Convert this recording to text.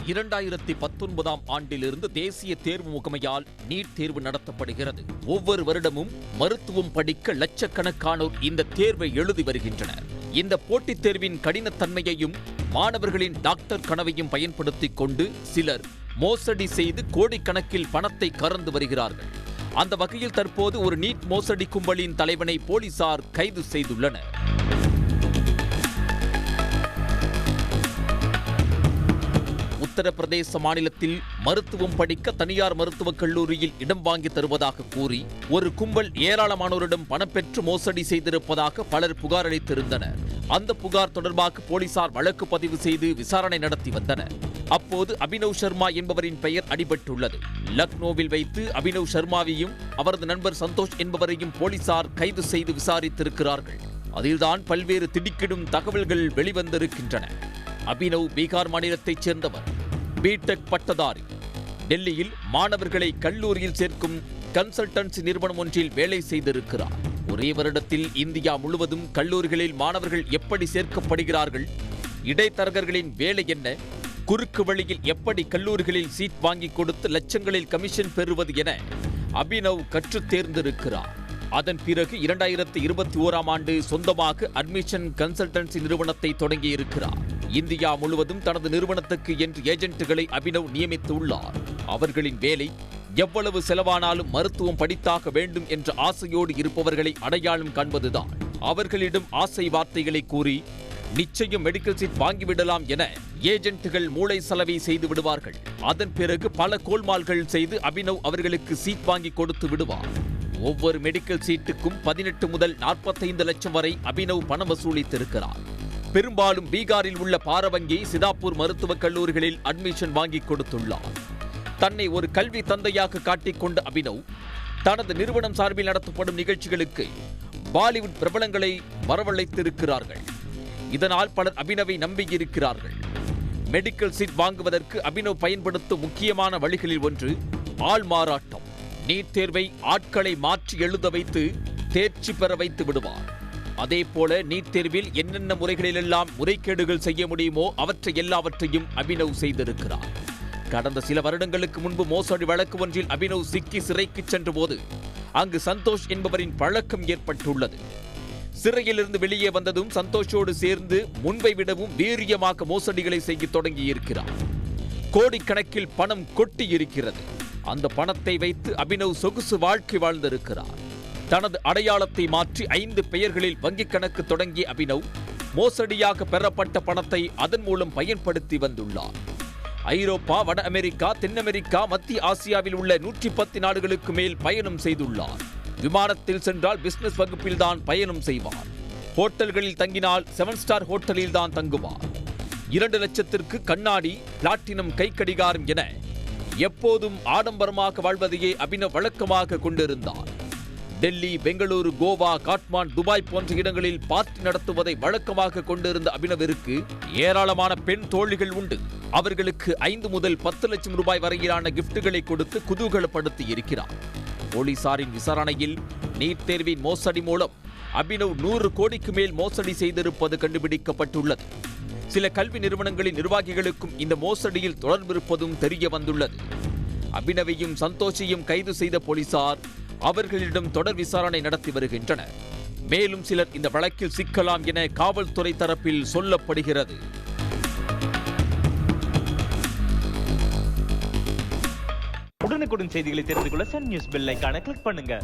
2019ஆம் ஆண்டிலிருந்து தேசிய தேர்வு முகமையால் நீட் தேர்வு நடத்தப்படுகிறது. ஒவ்வொரு வருடமும் மருத்துவம் படிக்க லட்சக்கணக்கானோர் இந்த தேர்வை எழுதி வருகின்றனர். இந்த போட்டித் தேர்வின் கடினத்தன்மையையும் மாணவர்களின் டாக்டர் கனவையும் பயன்படுத்திக் கொண்டு சிலர் மோசடி செய்து கோடிக்கணக்கில் பணத்தை கறந்து வருகிறார்கள். அந்த வகையில் தற்போது ஒரு நீட் மோசடி கும்பலின் தலைவனை போலீசார் கைது செய்துள்ளனர். உத்தரப்பிரதேச மாநிலத்தில் மருத்துவம் படிக்க தனியார் மருத்துவக் கல்லூரியில் இடம் வாங்கி தருவதாக கூறி ஒரு கும்பல் ஏராளமானோரிடம் பணம் பெற்று மோசடி செய்திருப்பதாக பலர் புகார் அளித்திருந்தனர். அந்த புகார் தொடர்பாக போலீசார் வழக்கு பதிவு செய்து விசாரணை நடத்தி வந்தனர். அப்போது அபினவ் சர்மா என்பவரின் பெயர் அடிபட்டுள்ளது. லக்னோவில் வைத்து அபினவ் சர்மாவையும் அவரது நண்பர் சந்தோஷ் என்பவரையும் போலீசார் கைது செய்து விசாரித்திருக்கிறார்கள். அதில்தான் பல்வேறு திடுக்கிடும் தகவல்கள் வெளிவந்திருக்கின்றன. அபினவ் பீகார் மாநிலத்தைச் சேர்ந்தவர், பிடெக் பட்டதாரி. டெல்லியில் மாணவர்களை கல்லூரியில் சேர்க்கும் கன்சல்டன்சி நிறுவனம் ஒன்றில் வேலை செய்திருக்கிறார். ஒரே வருடத்தில் இந்தியா முழுவதும் கல்லூரிகளில் மாணவர்கள் எப்படி சேர்க்கப்படுகிறார்கள், இடைத்தரகர்களின் வேலை என்ன, குறுக்கு வழியில் எப்படி கல்லூரிகளில் சீட் வாங்கி கொடுத்து லட்சங்களில் கமிஷன் பெறுவது என அபினவ் கற்றுத் தேர்ந்திருக்கிறார். அதன் பிறகு 2021ஆம் ஆண்டு சொந்தமாக அட்மிஷன் கன்சல்டன்சி நிறுவனத்தை தொடங்கியிருக்கிறார். இந்தியா முழுவதும் தனது நிறுவனத்துக்கு என்று ஏஜென்ட்டுகளை அபினவ் நியமித்துள்ளார். அவர்களின் வேலை எவ்வளவு செலவானாலும் மருத்துவம் படித்தாக வேண்டும் என்ற ஆசையோடு இருப்பவர்களை அடையாளம் காண்பதுதான். அவர்களிடம் ஆசை வார்த்தைகளை கூறி நிச்சயம் மெடிக்கல் சீட் வாங்கிவிடலாம் என ஏஜென்ட்டுகள் மூளை சலவை செய்து விடுவார்கள். அதன் பிறகு பல கோல்மால்கள் செய்து அபினவ் அவர்களுக்கு சீட் வாங்கி கொடுத்து விடுவார். ஒவ்வொரு மெடிக்கல் சீட்டுக்கும் 18 முதல் 45 லட்சம் வரை அபினவ் பணம் வசூலித்திருக்கிறார். பெரும்பாலும் பீகாரில் உள்ள பாரவங்கி, சிதாப்பூர் மருத்துவக் கல்லூரிகளில் அட்மிஷன் வாங்கி கொடுத்துள்ளார். தன்னை ஒரு கல்வி தந்தையாக காட்டிக்கொண்ட அபினவ் தனது நிறுவனம் சார்பில் நடத்தப்படும் நிகழ்ச்சிகளுக்கு பாலிவுட் பிரபலங்களை வரவழைத்திருக்கிறார்கள். இதனால் பலர் அபினவை நம்பியிருக்கிறார்கள். மெடிக்கல் சீட் வாங்குவதற்கு அபினவ் பயன்படுத்தும் முக்கியமான வழிகளில் ஒன்று ஆள் மாறாட்டம். நீட் தேர்வை ஆட்களை மாற்றி எழுத வைத்து தேர்ச்சி பெற வைத்து விடுவார். அதேபோல நீட் தேர்வில் என்னென்ன முறைகளிலெல்லாம் முறைகேடுகள் செய்ய முடியுமோ அவற்றை எல்லாவற்றையும் அபினவ் செய்திருக்கிறார். கடந்த சில வருடங்களுக்கு முன்பு மோசடி வழக்கு ஒன்றில் அபினவ் சிக்கி சிறைக்கு சென்றபோது அங்கு சந்தோஷ் என்பவரின் பழக்கம் ஏற்பட்டுள்ளது. சிறையிலிருந்து வெளியே வந்ததும் சந்தோஷோடு சேர்ந்து முன்பை விடவும் வீரியமாக மோசடிகளை செய்ய தொடங்கியிருக்கிறார். கோடிக்கணக்கில் பணம் கொட்டி இருக்கிறது. அந்த பணத்தை வைத்து அபினவ் சொகுசு வாழ்க்கை வாழ்ந்திருக்கிறார். தனது அடையாளத்தை மாற்றி 5 பெயர்களில் வங்கிக் கணக்கு தொடங்கிய அபினவ் மோசடியாக பெறப்பட்ட பணத்தை அதன் மூலம் பயன்படுத்தி வந்துள்ளார். ஐரோப்பா, வட அமெரிக்கா, தென் அமெரிக்கா, மத்திய ஆசியாவில் உள்ள 110 நாடுகளுக்கு மேல் பயணம் செய்துள்ளார். விமானத்தில் சென்றால் பிசினஸ் வகுப்பில் தான் பயணம் செய்வார். ஹோட்டல்களில் தங்கினால் 7 ஸ்டார் ஹோட்டலில் தான் தங்குவார். 2 லட்சத்திற்கு கண்ணாடி, பிளாட்டினம் கைக்கடிகாரம் என எப்போதும் ஆடம்பரமாக வாழ்வதையே அபினவ் வழக்கமாக கொண்டிருந்தார். டெல்லி, பெங்களூரு, கோவா, காட்மாண்டு, துபாய் போன்ற இடங்களில் பார்ட்டி நடத்துவதை வழக்கமாக கொண்டிருந்த அபினவிற்கு ஏராளமான பெண் தோழிகள் உண்டு. அவர்களுக்கு 5 முதல் 10 லட்சம் ரூபாய் வரையிலான கிஃப்ட்டுகளை கொடுத்து குதூகலப்படுத்தி இருக்கிறார். போலீசாரின் விசாரணையில் நீட் தேர்வின் மோசடி மூலம் அபினவ் 100 கோடிக்கு மேல் மோசடி செய்திருப்பது கண்டுபிடிக்கப்பட்டுள்ளது. சில கல்வி நிறுவனங்களின் நிர்வாகிகளுக்கும் இந்த மோசடியில் தொடர்பிருப்பதும் தெரிய வந்துள்ளது. அபினவையும் சந்தோஷையும் கைது செய்த போலீசார் அவர்களிடம் தொடர் விசாரணை நடத்தி வருகின்றனர். மேலும் சிலர் இந்த வழக்கில் சிக்கலாம் என காவல்துறை தரப்பில் சொல்லப்படுகிறது. உடனுக்குடன் செய்திகளை தெரிந்து கொள்ள சன் நியூஸ் பெல் ஐகானை கிளிக் பண்ணுங்க.